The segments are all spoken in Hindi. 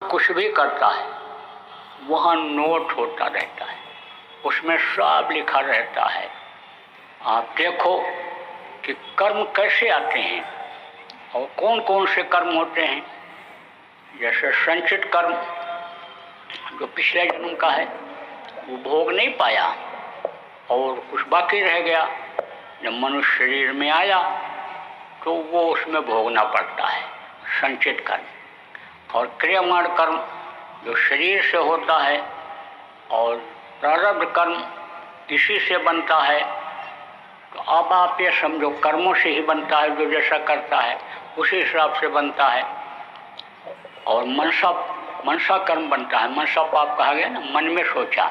कुछ भी करता है वहाँ नोट होता रहता है, उसमें सब लिखा रहता है। आप देखो कि कर्म कैसे आते हैं और कौन कौन से कर्म होते हैं। जैसे संचित कर्म जो पिछले जन्म का है वो भोग नहीं पाया और कुछ बाकी रह गया, जब मनुष्य शरीर में आया तो वो उसमें भोगना पड़ता है, संचित कर्म। और क्रियमाण कर्म जो शरीर से होता है और प्रारब्ध कर्म इसी से बनता है। तो अब आप ये समझो कर्मों से ही बनता है, जो जैसा करता है उसी हिसाब से बनता है। और मनसा कर्म बनता है। मनसा पाप कहा गया ना, मन में सोचा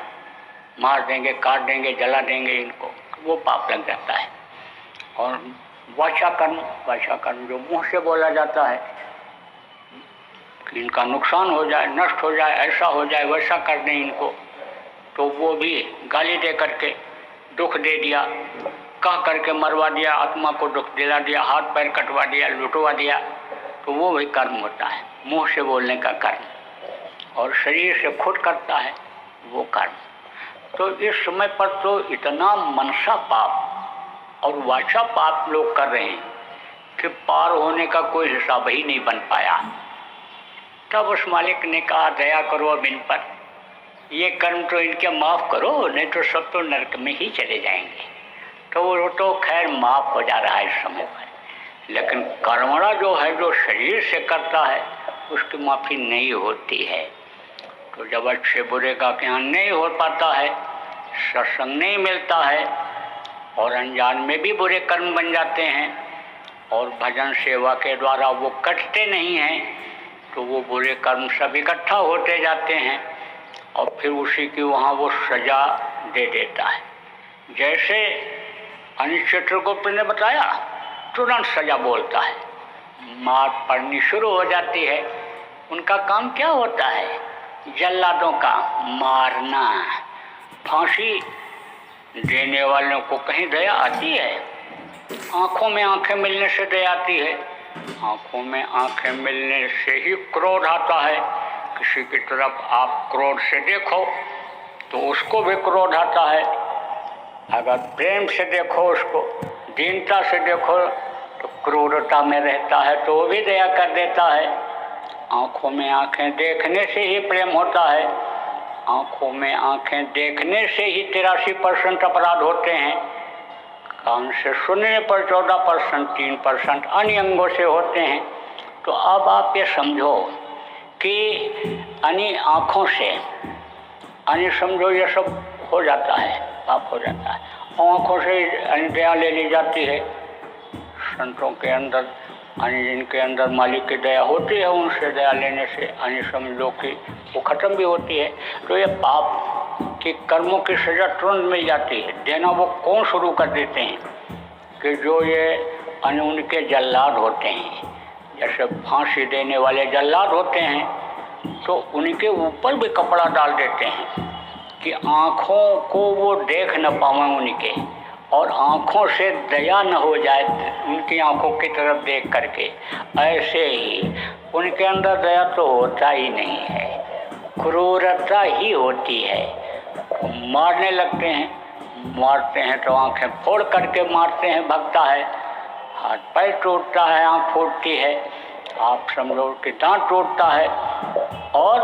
मार देंगे, काट देंगे, जला देंगे इनको, वो पाप लग जाता है। और वाचा कर्म जो मुंह से बोला जाता है कि इनका नुकसान हो जाए, नष्ट हो जाए, ऐसा हो जाए, वैसा कर दें इनको, तो वो भी गाली दे करके दुख दे दिया, कह करके मरवा दिया, आत्मा को दुख दिला दिया, हाथ पैर कटवा दिया, लुटवा दिया, तो वो भी कर्म होता है, मुंह से बोलने का कर्म। और शरीर से खुद करता है वो कर्म। तो इस समय पर तो इतना मनसा पाप और वाचा पाप लोग कर रहे हैं कि पार होने का कोई हिसाब ही नहीं बन पाया। तब उस मालिक ने कहा दया करो अब इन पर, ये कर्म तो इनके माफ़ करो, नहीं तो सब तो नरक में ही चले जाएंगे। तो वो तो खैर माफ़ हो जा रहा है इस समय पर, लेकिन कर्मणा जो है, जो शरीर से करता है, उसकी माफ़ी नहीं होती है। तो जब अच्छे बुरे का ज्ञान नहीं हो पाता है, सत्संग नहीं मिलता है और अनजान में भी बुरे कर्म बन जाते हैं और भजन सेवा के द्वारा वो कटते नहीं हैं, तो वो बुरे कर्म सब इकट्ठा होते जाते हैं और फिर उसी की वहाँ वो सजा दे देता है। जैसे अनिश्चित्रगुप्त ने बताया, तुरंत सजा बोलता है, मार पड़नी शुरू हो जाती है। उनका काम क्या होता है? जल्लादों का मारना। फांसी देने वालों को कहीं दया आती है? आंखों में आंखें मिलने से दया आती है? आंखों में आंखें मिलने से ही क्रोध आता है। किसी की तरफ आप क्रोध से देखो तो उसको भी क्रोध आता है, अगर प्रेम से देखो, उसको दीनता से देखो तो क्रूरता में रहता है तो वो भी दया कर देता है। आंखों में आंखें देखने से ही प्रेम होता है, आंखों में आंखें देखने से ही 83% अपराध होते हैं, कान से सुनने पर 14%, 3% अन्य अंगों से होते हैं। तो अब आप ये समझो कि अन्य आँखों से अन्य समझो ये सब हो जाता है, पाप हो जाता है। आँखों से दया ले ली जाती है, संतों के अंदर अन्य जिनके अंदर मालिक की दया होती है, उनसे दया लेने से अन्य समझो कि वो खत्म भी होती है। तो ये पाप कि कर्मों की सजा तुरंत मिल जाती है। देना वो कौन शुरू कर देते हैं कि जो ये उनके जल्लाद होते हैं, जैसे फांसी देने वाले जल्लाद होते हैं, तो उनके ऊपर भी कपड़ा डाल देते हैं कि आँखों को वो देख न पावें उनके, और आँखों से दया न हो जाए उनकी आँखों की तरफ देख करके। ऐसे ही उनके अंदर दया तो होता ही नहीं है, क्रूरता ही होती है। मारने लगते हैं, मारते हैं तो आंखें फोड़ करके मारते हैं, भगता है, हाथ पैर टूटता है, आँख फूटती है, आप समझो कि दांत टूटता है। और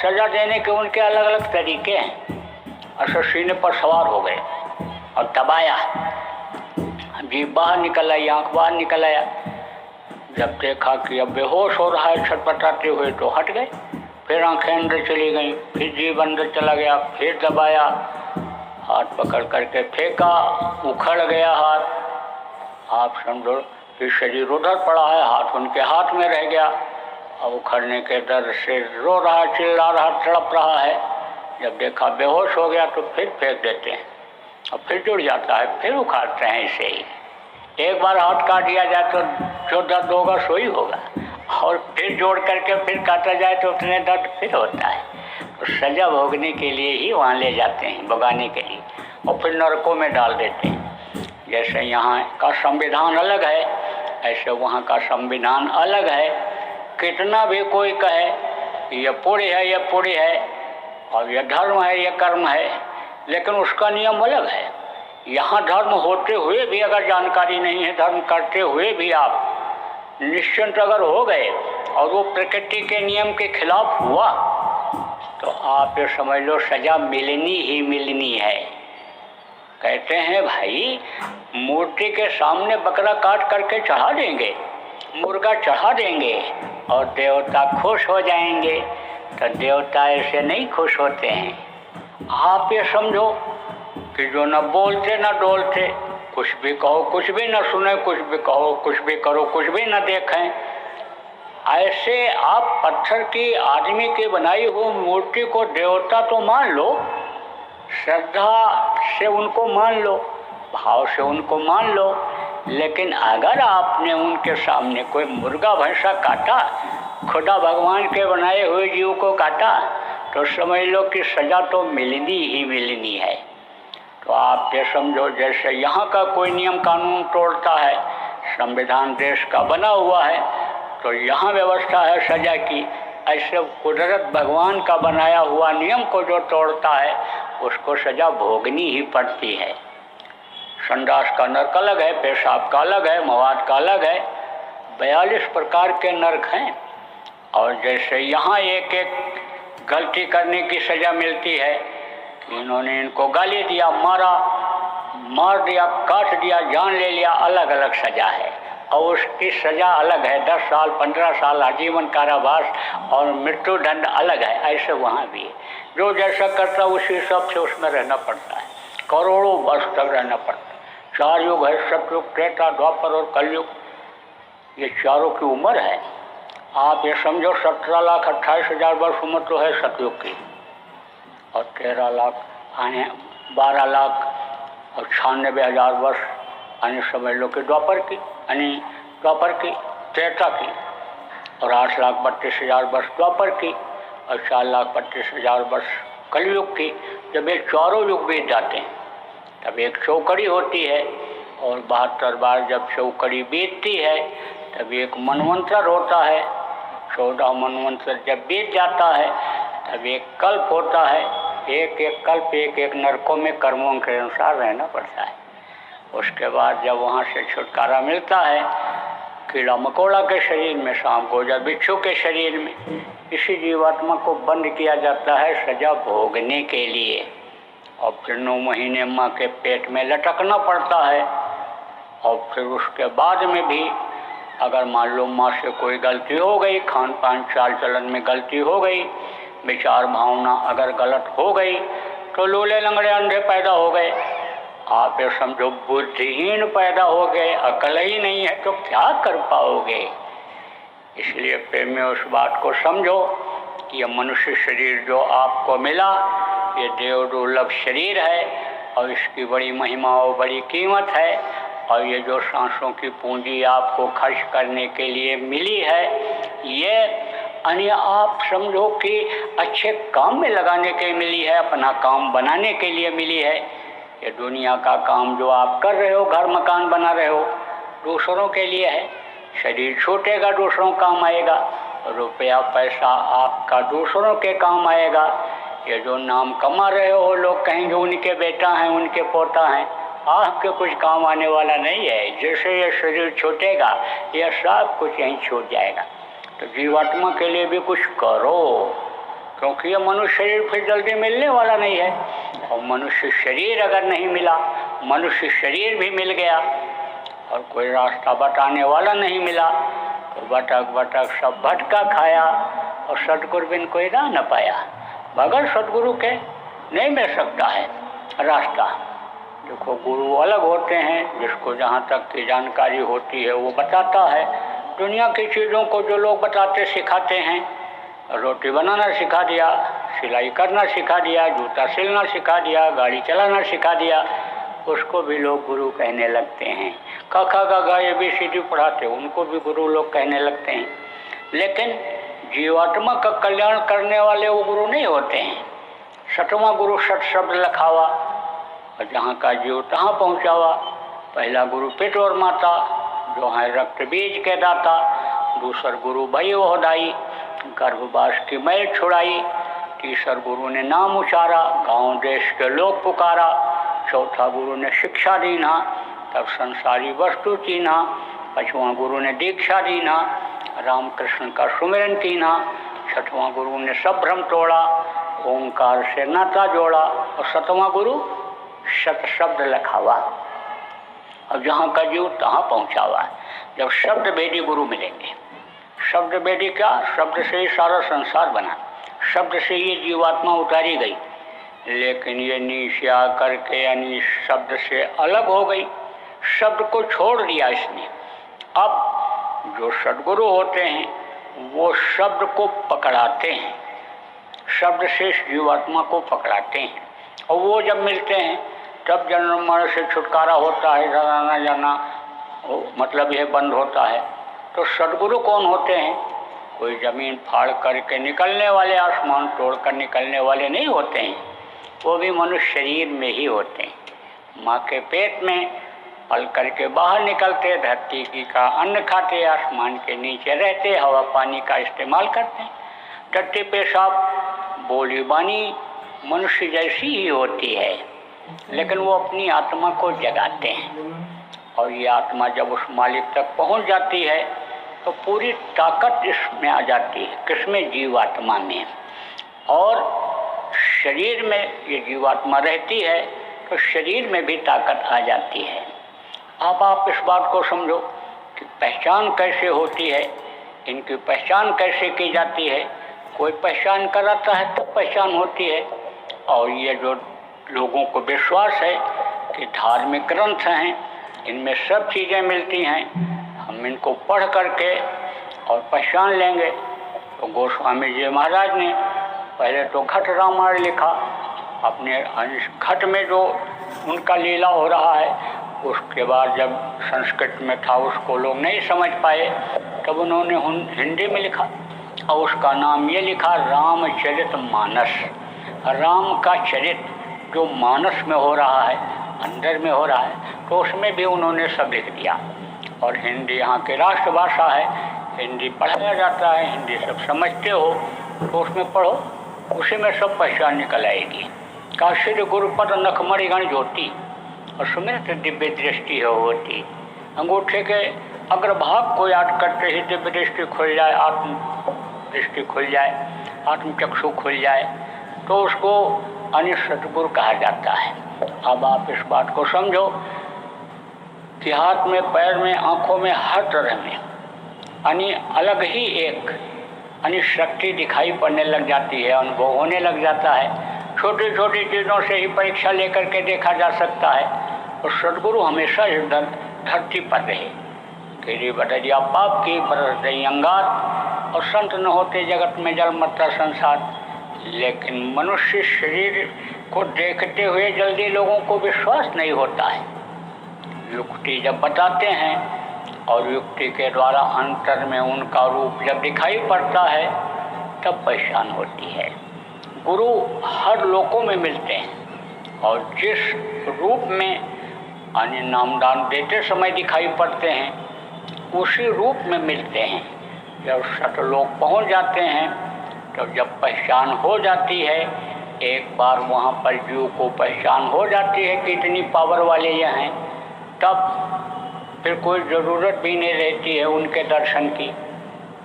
सजा देने के उनके अलग अलग तरीके हैं। अच्छा, सीने पर सवार हो गए और दबाया, जीभ बाहर निकल आई, आँख बाहर निकल आया, जब देखा कि अब बेहोश हो रहा है छटपटाते हुए तो हट गए, फिर आंखें अंदर चली गई, फिर जीभ अंदर चला गया, फिर दबाया, हाथ पकड़ करके फेंका, उखड़ गया हाथ। आप समझो कि शरीर उधर पड़ा है, हाथ उनके हाथ में रह गया, अब उखड़ने के दर्द से रो रहा, चिल्ला रहा, तड़प रहा है। जब देखा बेहोश हो गया तो फिर फेंक देते हैं और फिर जुड़ जाता है, फिर उखाड़ते हैं इसे ही। एक बार हाथ काट दिया जाए तो जो दर्द होगा सो ही होगा, और फिर जोड़ करके फिर काटा जाए तो उतने दर्द फिर होता है। तो सजा भोगने के लिए ही वहाँ ले जाते हैं, भगाने के लिए, और फिर नरकों में डाल देते हैं। जैसे यहाँ का संविधान अलग है, ऐसे वहाँ का संविधान अलग है। कितना भी कोई कहे ये पुण्य है, ये पुण्य है, और ये धर्म है, ये कर्म है, लेकिन उसका नियम अलग है। यहाँ धर्म होते हुए भी अगर जानकारी नहीं है, धर्म करते हुए भी आप निश्चिंत अगर हो गए और वो प्रकृति के नियम के खिलाफ हुआ, तो आप ये समझ लो सजा मिलनी ही मिलनी है। कहते हैं भाई, मूर्ति के सामने बकरा काट करके चढ़ा देंगे, मुर्गा चढ़ा देंगे और देवता खुश हो जाएंगे, तो देवता ऐसे नहीं खुश होते हैं। आप ये समझो कि जो न बोलते न डोलते, कुछ भी कहो कुछ भी न सुने, कुछ भी कहो कुछ भी करो कुछ भी न देखें, ऐसे आप पत्थर की आदमी की बनाई हुई मूर्ति को देवता तो मान लो, श्रद्धा से उनको मान लो, भाव से उनको मान लो, लेकिन अगर आपने उनके सामने कोई मुर्गा भैंसा काटा, खुदा भगवान के बनाए हुए जीव को काटा, तो समझ लो कि सजा तो मिलनी ही मिलनी है। तो आप ये समझो जैसे यहाँ का कोई नियम कानून तोड़ता है, संविधान देश का बना हुआ है तो यहाँ व्यवस्था है सजा की, ऐसे कुदरत भगवान का बनाया हुआ नियम को जो तोड़ता है उसको सजा भोगनी ही पड़ती है। संडास का नरक अलग है, पेशाब का अलग है, मवाद का अलग है, 42 प्रकार के नरक हैं। और जैसे यहाँ एक एक गलती करने की सजा मिलती है, इन्होंने इनको गाली दिया, मारा, मार दिया, काट दिया, जान ले लिया, अलग अलग सजा है और उसकी सजा अलग है, 10 साल 15 साल आजीवन कारावास और मृत्यु दंड अलग है। ऐसे वहाँ भी है, जो जैसा करता उसी हिसाब से उसमें रहना पड़ता है, करोड़ों वर्ष तक रहना पड़ता है। 4 युग है, सतयुग, त्रेता, द्वापर और कलयुग, ये चारों की उम्र है। आप ये समझो 17,28,000 वर्ष उम्र तो है सतयुग की, और 13 लाख आने 12 लाख और 96,000 वर्ष आने समझ लो कि द्वापर की, यानी द्वापर की, त्रेता की, और 8,32,000 वर्ष द्वापर की और 4,32,000 वर्ष कलयुग की। जब ये चारों युग बीत जाते हैं तब एक चौकड़ी होती है, और 72 बार जब चौकड़ी बीतती है तब एक मनवंतर होता है। 14 मनवंतर जब बीत जाता है तब एक कल्प होता है। एक एक कल्प एक एक नरकों में कर्मों के अनुसार रहना पड़ता है। उसके बाद जब वहाँ से छुटकारा मिलता है, कीड़ा मकोड़ा के शरीर में, शाम को जब बिच्छू के शरीर में, इसी जीवात्मा को बंद किया जाता है सजा भोगने के लिए, और फिर 9 महीने माँ के पेट में लटकना पड़ता है। और फिर उसके बाद में भी अगर मान लो माँ से कोई गलती हो गई, खान पान चाल चलन में गलती हो गई, विचार भावना अगर गलत हो गई, तो लूले लंगड़े अंधे पैदा हो गए। आप ये समझो बुद्धिहीन पैदा हो गए, अकल ही नहीं है तो क्या कर पाओगे। इसलिए प्रेमी उस बात को समझो कि ये मनुष्य शरीर जो आपको मिला, ये देव दुर्लभ शरीर है और इसकी बड़ी महिमा और बड़ी कीमत है। और ये जो सांसों की पूंजी आपको खर्च करने के लिए मिली है, ये अन्य आप समझो कि अच्छे काम में लगाने के लिए मिली है, अपना काम बनाने के लिए मिली है। ये दुनिया का काम जो आप कर रहे हो, घर मकान बना रहे हो, दूसरों के लिए है। शरीर छूटेगा, दूसरों काम आएगा, रुपया पैसा आपका दूसरों के काम आएगा। ये जो नाम कमा रहे हो, लोग कहेंगे उनके बेटा हैं, उनके पोता हैं, आपके कुछ काम आने वाला नहीं है। जैसे ये शरीर छूटेगा, यह सब कुछ यहीं छूट जाएगा। तो जीवात्मा के लिए भी कुछ करो, क्योंकि ये मनुष्य शरीर फिर जल्दी मिलने वाला नहीं है। और मनुष्य शरीर अगर नहीं मिला, मनुष्य शरीर भी मिल गया और कोई रास्ता बताने वाला नहीं मिला, तो भटक भटक सब भटका खाया और सतगुरु बिन कोई राह न पाया। बगैर सतगुरु के नहीं मिल सकता है रास्ता। देखो, गुरु अलग होते हैं, जिसको जहाँ तक की जानकारी होती है वो बताता है। दुनिया की चीज़ों को जो लोग बताते सिखाते हैं, रोटी बनाना सिखा दिया, सिलाई करना सिखा दिया, जूता सिलना सिखा दिया, गाड़ी चलाना सिखा दिया, उसको भी लोग गुरु कहने लगते हैं। क ख ग घ ABCD पढ़ाते, उनको भी गुरु लोग कहने लगते हैं। लेकिन जीवात्मा का कल्याण करने वाले वो गुरु नहीं होते हैं। 6वां गुरु सत शब्द लखावा, और जहाँ का जीव तहाँ पहुँचावा। पहला गुरु पिता और माता, जो है रक्त बीज के दाता। दूसर गुरु भई होदाई, गर्भवास की मैल छुड़ाई। तीसर गुरु ने नाम उचारा, गांव देश के लोग पुकारा। चौथा गुरु ने शिक्षा दीना, तब संसारी वस्तु चीना। पांचवां गुरु ने दीक्षा दीना, रामकृष्ण का सुमिरन कीना। छठवां गुरु ने सब भ्रम तोड़ा, ओंकार से नाता जोड़ा। और सतवां गुरु सत शब्द लखावा, और जहाँ का जीव तहाँ पहुँचावा। जब शब्द वेदी गुरु मिलेंगे, शब्द वेदी क्या, शब्द से ही सारा संसार बना, शब्द से ये जीवात्मा उतारी गई। लेकिन ये नीचे आकर के यानी शब्द से अलग हो गई, शब्द को छोड़ दिया इसने। अब जो सद्गुरु होते हैं वो शब्द को पकड़ाते हैं, शब्द से जीवात्मा को पकड़ाते हैं। और वो जब मिलते हैं तब जन्म मरण से छुटकारा होता है, आना जाना मतलब यह बंद होता है। तो सद्गुरु कौन होते हैं? कोई ज़मीन फाड़ करके निकलने वाले, आसमान तोड़ कर निकलने वाले नहीं होते हैं। वो भी मनुष्य शरीर में ही होते हैं। माँ के पेट में पल करके बाहर निकलते, धरती की का अन्न खाते, आसमान के नीचे रहते, हवा पानी का इस्तेमाल करते। टट्टी पेशाब बोली बानी मनुष्य जैसी ही होती है, लेकिन वो अपनी आत्मा को जगाते हैं। और ये आत्मा जब उस मालिक तक पहुंच जाती है तो पूरी ताकत इसमें आ जाती है। किसमें? जीवात्मा में। और शरीर में ये जीवात्मा रहती है तो शरीर में भी ताकत आ जाती है। अब आप इस बात को समझो कि पहचान कैसे होती है, इनकी पहचान कैसे की जाती है। कोई पहचान कराता है तब पहचान होती है। और ये जो लोगों को विश्वास है कि धार्मिक ग्रंथ हैं, इनमें सब चीज़ें मिलती हैं, हम इनको पढ़ करके और पहचान लेंगे। तो गोस्वामी जी महाराज ने पहले तो घट रामायण लिखा, अपने घट में जो उनका लीला हो रहा है। उसके बाद जब संस्कृत में था उसको लोग नहीं समझ पाए, तब उन्होंने हिंदी में लिखा और उसका नाम ये लिखा रामचरित मानस। राम का चरित्र जो मानस में हो रहा है, अंदर में हो रहा है, तो उसमें भी उन्होंने सब लिख दिया। और हिंदी यहाँ की राष्ट्रभाषा है, हिंदी पढ़ाया जाता है, हिंदी सब समझते हो तो उसमें पढ़ो, उसी में सब पहचान निकल आएगी। काशी गुरुपद नखमणि गण ज्योति और सुमिरत दिव्य दृष्टि है होती। अंगूठे के अग्रभाग को याद करते ही दिव्य दृष्टि खुल जाए, आत्म दृष्टि खुल जाए, आत्मचक्षु खुल जाए, तो उसको अनिल सतगुरु कहा जाता है। अब आप इस बात को समझो कि हाथ में, पैर में, आँखों में, हर तरह में यानी अलग ही एक यानी शक्ति दिखाई पड़ने लग जाती है, अनुभव होने लग जाता है। छोटी छोटी चीज़ों से ही परीक्षा लेकर के देखा जा सकता है। और सद्गुरु हमेशा इधर धरती पर रहे, तेरी बटरिया पाप की बरस रही अंगार, और संत न होते जगत में जल मरता संसार। लेकिन मनुष्य शरीर को देखते हुए जल्दी लोगों को विश्वास नहीं होता है। युक्ति जब बताते हैं और युक्ति के द्वारा अंतर में उनका रूप जब दिखाई पड़ता है तब पहचान होती है। गुरु हर लोकों में मिलते हैं और जिस रूप में अन्य नामदान देते समय दिखाई पड़ते हैं उसी रूप में मिलते हैं। जब सतलोक पहुंच जाते हैं तब जब पहचान हो जाती है, एक बार वहाँ पर जीव को पहचान हो जाती है कि इतनी पावर वाले ये हैं, तब फिर कोई ज़रूरत भी नहीं रहती है उनके दर्शन की।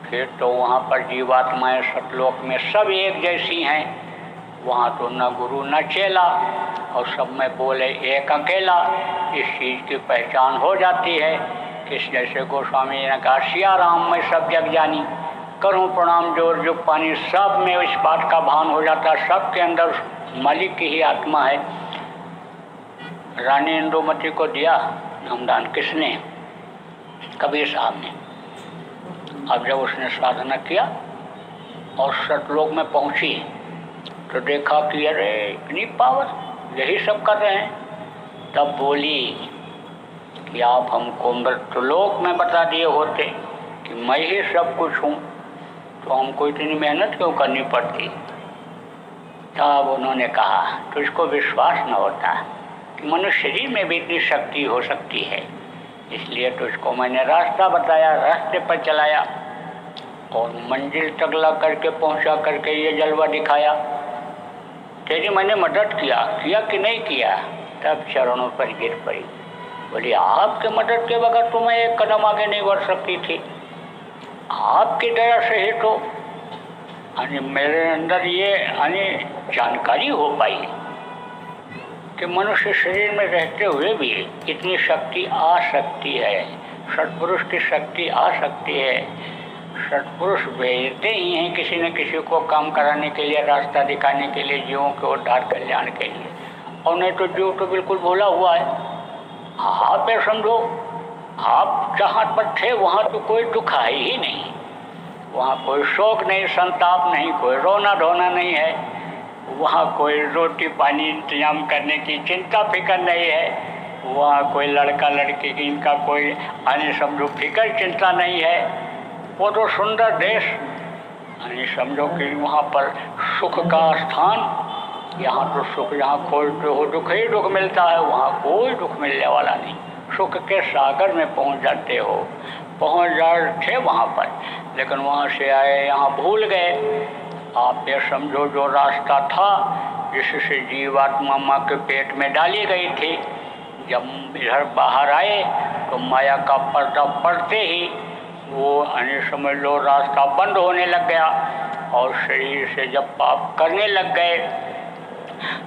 फिर तो वहाँ पर जीवात्माएं सतलोक में सब एक जैसी हैं। वहाँ तो न गुरु न चेला और सब में बोले एक अकेला। इस चीज़ की पहचान हो जाती है। किस जैसे गोस्वामी जी ने कहा, सिया राम में सब जग जानी, करूँ प्रणाम जोर जो पानी। सब में इस बात का भान हो जाता है, सब के अंदर मालिक की ही आत्मा है। रानी इंदुमती को दिया नामदान किसने? कबीर साहब ने। अब जब उसने साधना किया और सतलोक में पहुंची तो देखा कि अरे इतनी पावर, यही सब कर रहे हैं। तब बोली कि आप हमको मृत्युलोक में बता दिए होते कि मैं ही सब कुछ हूँ तो हमको इतनी मेहनत क्यों करनी पड़ती। तब उन्होंने कहा तुझको विश्वास न होता कि मनुष्य शरीर में भी इतनी शक्ति हो सकती है, इसलिए तुझको मैंने रास्ता बताया, रास्ते पर चलाया। और मंजिल तक ला करके पहुंचा करके ये जलवा दिखाया, तेरी मैंने मदद किया कि नहीं किया? तब चरणों पर गिर पड़ी, बोली आपके मदद के बगैर तो मैं एक कदम आगे नहीं बढ़ सकती थी, आपकी दया से ही तो मेरे अंदर ये जानकारी हो पाई कि मनुष्य शरीर में रहते हुए भी इतनी शक्ति आ सकती है, सत्पुरुष की शक्ति आ सकती है। सत्पुरुष भेजते ही हैं किसी न किसी को काम कराने के लिए, रास्ता दिखाने के लिए, जीवों के उद्धार कल्याण के लिए, और नहीं तो जीव तो बिल्कुल भोला हुआ है। आप ये समझो, आप जहाँ पर थे वहाँ तो कोई दुख है ही नहीं, वहाँ कोई शोक नहीं, संताप नहीं, कोई रोना धोना नहीं है, वहाँ कोई रोटी पानी इंतजाम करने की चिंता फिक्र नहीं है, वहाँ कोई लड़का लड़की की इनका कोई समझो फिक्र चिंता नहीं है। वो तो सुंदर देश, समझो कि वहाँ पर सुख का स्थान। यहाँ तो सुख जहाँ खोजते हो दुख ही दुख मिलता है, वहाँ कोई दुख मिलने वाला नहीं। सुख के सागर में पहुँच जाते हो, पहुँच जाते वहाँ पर, लेकिन वहाँ से आए यहाँ भूल गए। आप ये समझो जो रास्ता था जिससे जीवात्मा माँ के पेट में डाली गई थी, जब इधर बाहर आए तो माया का पर्दा पड़ते ही वो समझ लो रास्ता बंद होने लग गया, और शरीर से जब पाप करने लग गए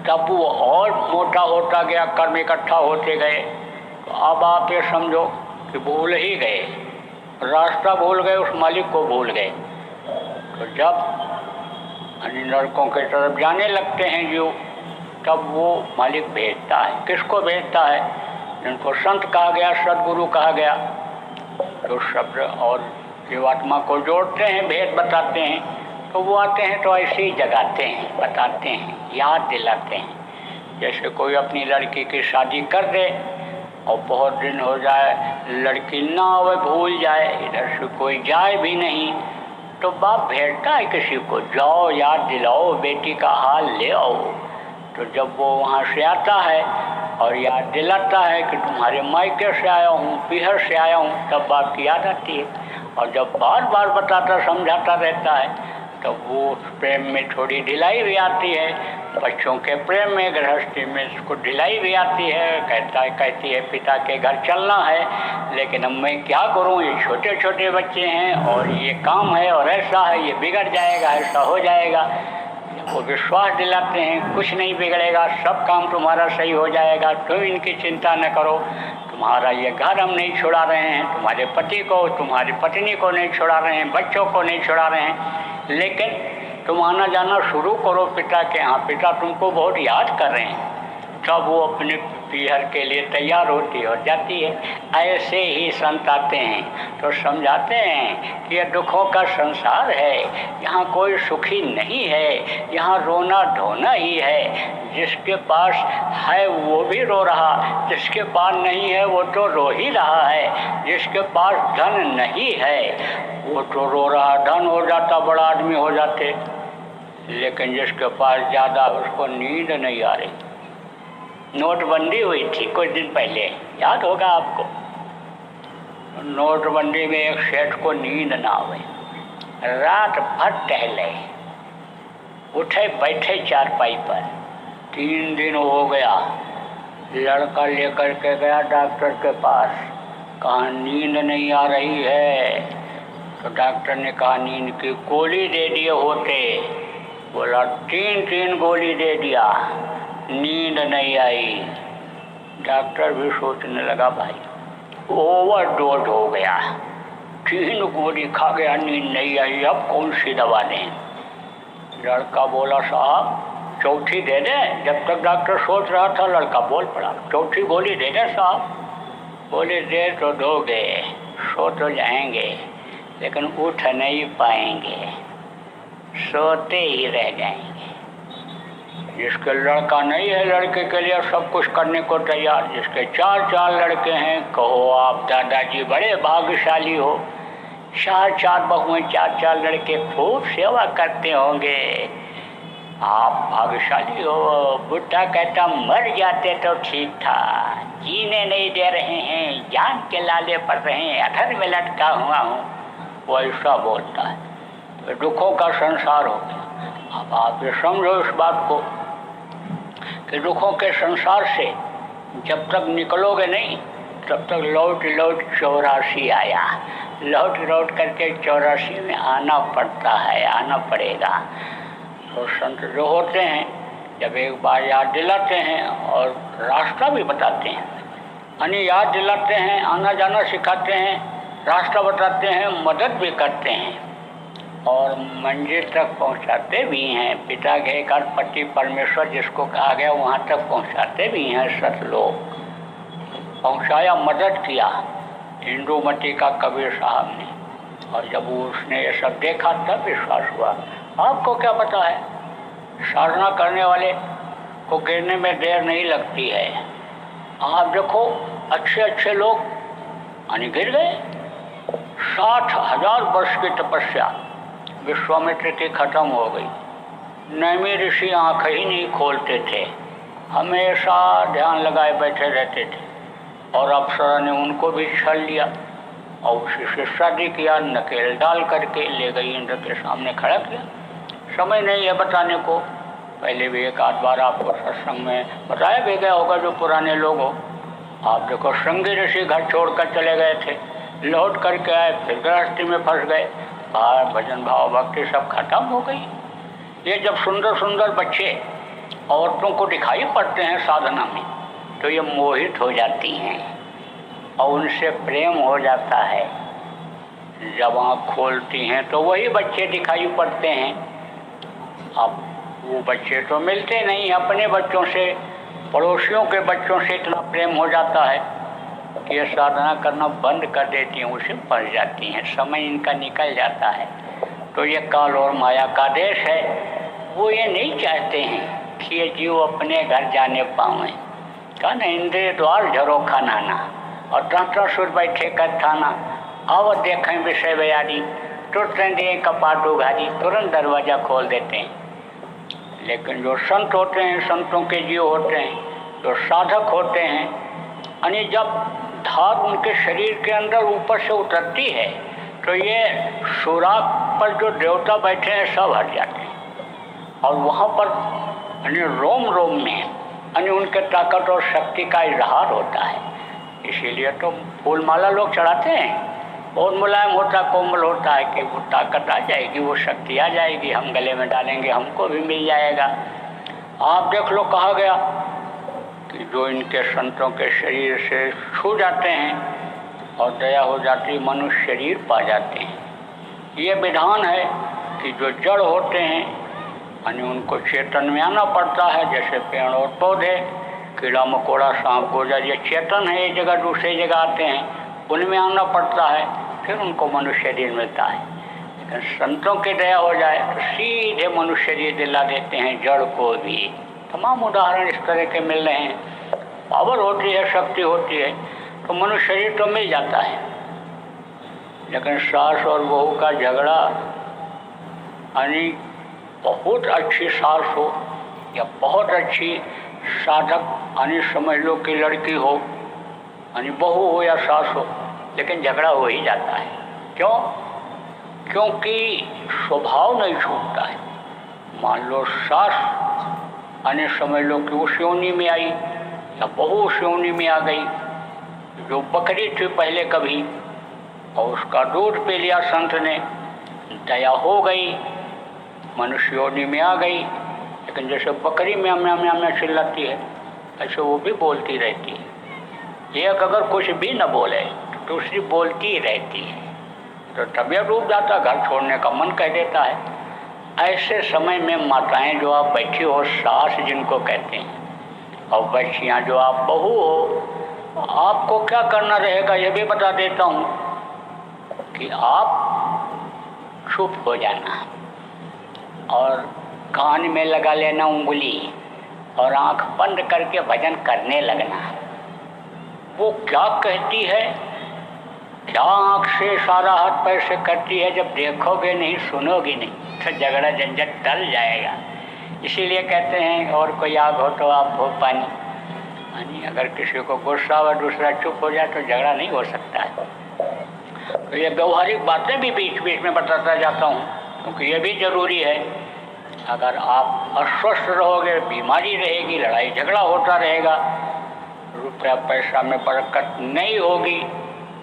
तब वो और मोटा होता गया, कर्म इकट्ठा होते गए। तो अब आप ये समझो कि भूल ही गए, रास्ता भूल गए, उस मालिक को भूल गए। तो जब नरकों की तरफ जाने लगते हैं जीव, तब वो मालिक भेजता है। किसको भेजता है? जिनको संत कहा गया, सदगुरु कहा गया, जो शब्द और जीवात्मा को जोड़ते हैं, भेद बताते हैं, तो वो आते हैं तो ऐसे ही जगाते हैं, बताते हैं, याद दिलाते हैं। जैसे कोई अपनी लड़की की शादी कर दे और बहुत दिन हो जाए, लड़की ना आवे, भूल जाए, इधर से कोई जाए भी नहीं, तो बाप भेजता है किसी को, जाओ याद दिलाओ, बेटी का हाल ले आओ। तो जब वो वहाँ से आता है और याद दिलाता है कि तुम्हारे मायके से आया हूँ, पीहर से आया हूँ, तब बाप की याद आती है। और जब बार बार बताता समझाता रहता है तब वो प्रेम में थोड़ी ढिलाई भी आती है। बच्चों के प्रेम में, गृहस्थी में इसको ढिलाई भी आती है। कहती है पिता के घर चलना है, लेकिन अब मैं क्या करूँ, ये छोटे छोटे बच्चे हैं और ये काम है और ऐसा है, ये बिगड़ जाएगा, ऐसा हो जाएगा। वो विश्वास दिलाते हैं कुछ नहीं बिगड़ेगा, सब काम तुम्हारा सही हो जाएगा, तुम इनकी चिंता न करो, तुम्हारा ये घर हम नहीं छुड़ा रहे हैं, तुम्हारे पति को, तुम्हारी पत्नी को नहीं छुड़ा रहे हैं, बच्चों को नहीं छुड़ा रहे हैं, लेकिन तुम आना जाना शुरू करो पिता के यहाँ, पिता तुमको बहुत याद कर रहे हैं। तब वो अपने पीहर के लिए तैयार होती है और जाती है। ऐसे ही संत आते हैं तो समझाते हैं कि यह दुखों का संसार है, यहाँ कोई सुखी नहीं है, यहाँ रोना धोना ही है। जिसके पास है वो भी रो रहा, जिसके पास नहीं है वो तो रो ही रहा है। जिसके पास धन नहीं है वो तो रो रहा, धन हो जाता बड़ा आदमी हो जाते, लेकिन जिसके पास ज़्यादा उसको नींद नहीं आ रही। नोटबंदी हुई थी कुछ दिन पहले, याद होगा आपको। नोटबंदी में एक सेठ को नींद ना आवे, रात भर टहले, उठे बैठे चारपाई पर। 3 दिन हो गया, लड़का लेकर के गया डॉक्टर के पास, कहा नींद नहीं आ रही है। तो डॉक्टर ने कहा नींद की गोली दे दिए होते। बोला 3 गोली दे दिया, नींद नहीं आई। डॉक्टर भी सोचने लगा भाई ओवरडोज हो गया, 3 गोली खा गया, नींद नहीं आई, अब कौन सी दवा दें। लड़का बोला साहब चौथी दे दें। जब तक डॉक्टर सोच रहा था लड़का बोल पड़ा, चौथी गोली दे दें साहब। बोले दे तो दोगे, सो तो जाएंगे, लेकिन उठ नहीं पाएंगे, सोते ही रह जाएंगे। जिसके लड़का नहीं है, लड़के के लिए सब कुछ करने को तैयार। जिसके 4 लड़के हैं, कहो आप दादाजी बड़े भाग्यशाली हो, 4 बहुएं, 4 लड़के, खूब सेवा करते होंगे, आप भाग्यशाली हो। बुढ़ा कहता मर जाते तो ठीक था, जीने नहीं दे रहे हैं, जान के लाले पड़ रहे हैं, अधर में लटका हुआ हूँ। वो ऐसा बोलता है। कि दुखों का संसार हो गया। अब आप ये समझो इस बात को कि दुखों के संसार से जब तक निकलोगे नहीं तब तक लौट लौट 84 आया, लौट लौट करके 84 में आना पड़ता है, आना पड़ेगा। तो संत जो होते हैं जब एक बार याद दिलाते हैं और रास्ता भी बताते हैं, यानी याद दिलाते हैं, आना जाना सिखाते हैं, रास्ता बताते हैं, मदद भी करते हैं और मंजिल तक पहुंचाते भी हैं। पिता के घर पति परमेश्वर जिसको कहा गया वहाँ तक पहुंचाते भी हैं। सतलोक पहुंचाया, मदद किया इंदुमती का कबीर साहब ने। और जब उसने ये सब देखा तब विश्वास हुआ। आपको क्या पता है, साधना करने वाले को गिरने में देर नहीं लगती है। आप देखो अच्छे अच्छे लोग यानी गिर गए। 60,000 वर्ष की तपस्या विश्वामित्र की खत्म हो गई। नैमी ऋषि आँख ही नहीं खोलते थे, हमेशा ध्यान लगाए बैठे रहते थे और अप्सरा ने उनको भी छल लिया और उसी से शादी किया, नकेल डाल करके ले गई, इंद्र के सामने खड़ा किया। समय नहीं है बताने को, पहले भी एक आध बार आपको सत्संग में बताया भी गया होगा जो पुराने लोग हो। आप देखो श्रृंगी ऋषि घर छोड़कर चले गए थे, लौट करके आए, फिर गृहस्थी में फंस गए, बाहर भजन भाव भक्ति सब खत्म हो गई। ये जब सुंदर सुंदर बच्चे औरतों को दिखाई पड़ते हैं साधना में तो ये मोहित हो जाती हैं और उनसे प्रेम हो जाता है। जब आँख खोलती हैं तो वही बच्चे दिखाई पड़ते हैं। अब वो बच्चे तो मिलते नहीं, अपने बच्चों से, पड़ोसियों के बच्चों से इतना प्रेम हो जाता है कि ये साधना करना बंद कर देती हैं, उसे फंस जाती हैं, समय इनका निकल जाता है। तो ये काल और माया का देश है। वो ये नहीं चाहते हैं कि ये जीव अपने घर जाने पाएँ। कहा ना, इंद्रिय द्वार झरोखा नाना और तंत्र सुर बैठे कर थाना, आवत देखें विषय बयारी, तुरंत दिए कपाट उघारी, तुरंत दरवाजा खोल देते हैं। लेकिन जो संत होते हैं, संतों के जीव होते हैं, जो साधक होते हैं, यानी जब धार उनके शरीर के अंदर ऊपर से उतरती है तो ये सुराग पर जो देवता बैठे हैं सब हट जाते हैं और वहाँ पर यानी रोम रोम में यानी उनके ताकत और शक्ति का इजहार होता है। इसीलिए तो फूल माला लोग चढ़ाते हैं, बहुत मुलायम होता, कोमल होता है कि वो ताकत आ जाएगी, वो शक्ति आ जाएगी, हम गले में डालेंगे हमको भी मिल जाएगा। आप देख लो, कहा गया कि जो इनके संतों के शरीर से छू जाते हैं और दया हो जाती, मनुष्य शरीर पा जाते हैं। ये विधान है कि जो जड़ होते हैं यानी उनको चेतन में आना पड़ता है। जैसे पेड़ और पौधे, कीड़ा मकोड़ा, सांप गोजर, ये चेतन है, एक जगह दूसरी जगह आते हैं, उनमें आना पड़ता है, फिर उनको मनुष्य शरीर मिलता है। लेकिन संतों की दया हो जाए तो सीधे मनुष्य शरीर दिला देते हैं, जड़ को भी। तमाम उदाहरण इस तरह के मिल रहे हैं। पावर होती है, शक्ति होती है तो मनुष्य शरीर तो मिल जाता है। लेकिन सास और बहू का झगड़ा यानी बहुत अच्छी सास हो या बहुत अच्छी साधक यानी समझ लो कि लड़की हो यानी बहू हो या सास हो, लेकिन झगड़ा हो ही जाता है। क्यों? क्योंकि स्वभाव नहीं छूटता है। मान लो सास यानी समझ लो कि उस योनि में आई या बहू उस योनि में आ गई, जो बकरी थी पहले कभी और उसका दूध पी लिया संत ने, दया हो गई, मनुष्य योनि में आ गई। लेकिन जैसे बकरी म्याँ म्याँ म्याँ म्याँ चिल्लाती है ऐसे वो भी बोलती रहती है। एक अगर कुछ भी न बोले तो दूसरी बोलती ही रहती है, तो तबीयत डूब जाता, घर छोड़ने का मन कह देता है। ऐसे समय में माताएं जो आप बैठी हो, सास जिनको कहते हैं, और बच्चियाँ जो आप बहू हो, आपको क्या करना रहेगा ये भी बता देता हूँ कि आप चुप हो जाना और कान में लगा लेना उंगली और आंख बंद करके भजन करने लगना। वो क्या कहती है, क्या आंख से इशारा हाथ पैर से करती है, जब देखोगे नहीं सुनोगे नहीं तो झगड़ा झंझट टल जाएगा। इसीलिए कहते हैं और कोई आग हो तो आप हो पानी, यानी अगर किसी को गुस्सा हो दूसरा चुप हो जाए तो झगड़ा नहीं हो सकता है। तो ये व्यवहारिक बातें भी बीच बीच में बताता जाता हूँ क्योंकि ये भी जरूरी है। अगर आप अस्वस्थ रहोगे, बीमारी रहेगी, लड़ाई झगड़ा होता रहेगा, रुपया पैसा में बरकत नहीं होगी,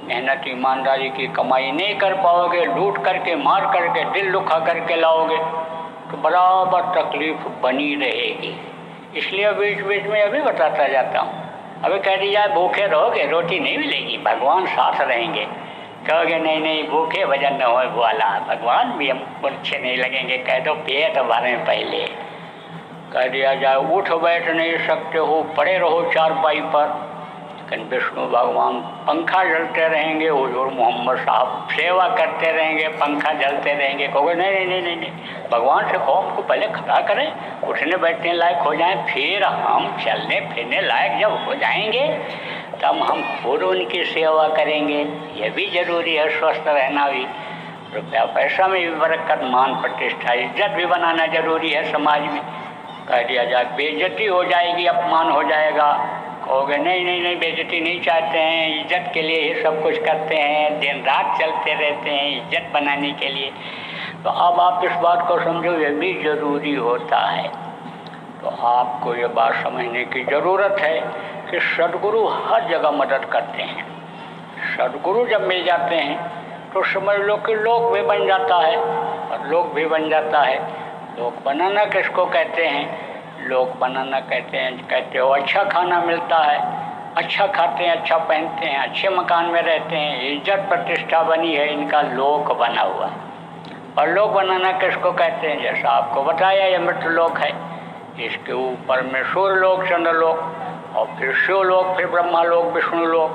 मेहनत ईमानदारी की कमाई नहीं कर पाओगे, लूट करके मार करके दिल दुखा करके लाओगे तो बराबर तकलीफ बनी रहेगी। इसलिए बीच बीच में अभी बताता जाता हूँ। अभी कह दिया भूखे रहोगे, रोटी नहीं मिलेगी, भगवान साथ रहेंगे। कहोगे नहीं नहीं भूखे वजन न हो वाला, भगवान भी हमको अच्छे नहीं लगेंगे। कह दो पेट भरे पहले। कह दिया जाए उठ बैठ नहीं सकते हो, पड़े रहो चारपाई पर, लेकिन विष्णु भगवान पंखा जलते रहेंगे, हुजूर मोहम्मद साहब सेवा करते रहेंगे, पंखा जलते रहेंगे। कहोगे नहीं नहीं नहीं नहीं नहीं, भगवान से कहो हमको पहले खड़ा करें, उठने बैठने लायक हो जाएं, फिर हम चलने फिरने लायक जब हो जाएंगे तब हम खुद उनकी सेवा करेंगे। यह भी जरूरी है, स्वस्थ रहना भी, रुपया पैसा में भी बरकत, मान प्रतिष्ठा इज्जत भी बनाना जरूरी है समाज में। कह दिया जाए बेइज्जती हो जाएगी, अपमान हो जाएगा। कहोगे नहीं नहीं नहीं बेइज्जती नहीं चाहते हैं, इज्जत के लिए ये सब कुछ करते हैं, दिन रात चलते रहते हैं इज्जत बनाने के लिए। तो अब आप इस बात को समझो, ये भी जरूरी होता है। तो आपको ये बात समझने की ज़रूरत है कि सद्गुरु हर जगह मदद करते हैं। सद्गुरु जब मिल जाते हैं तो समझ लो कि लोक भी बन जाता है, और लोक भी बन जाता है। लोक बनाना किसको कहते हैं? लोक बनाना कहते हो अच्छा खाना मिलता है, अच्छा खाते हैं, अच्छा पहनते हैं, अच्छे मकान में रहते हैं, इज्जत प्रतिष्ठा बनी है, इनका लोक बना हुआ है। और लोक बनाना किसको कहते हैं? जैसा आपको बताया ये मृत लोक है, इसके ऊपर में सूर्य लोक, चंद्र लोक, और फिर शिवलोक, फिर ब्रह्मा लोक, विष्णु लोक,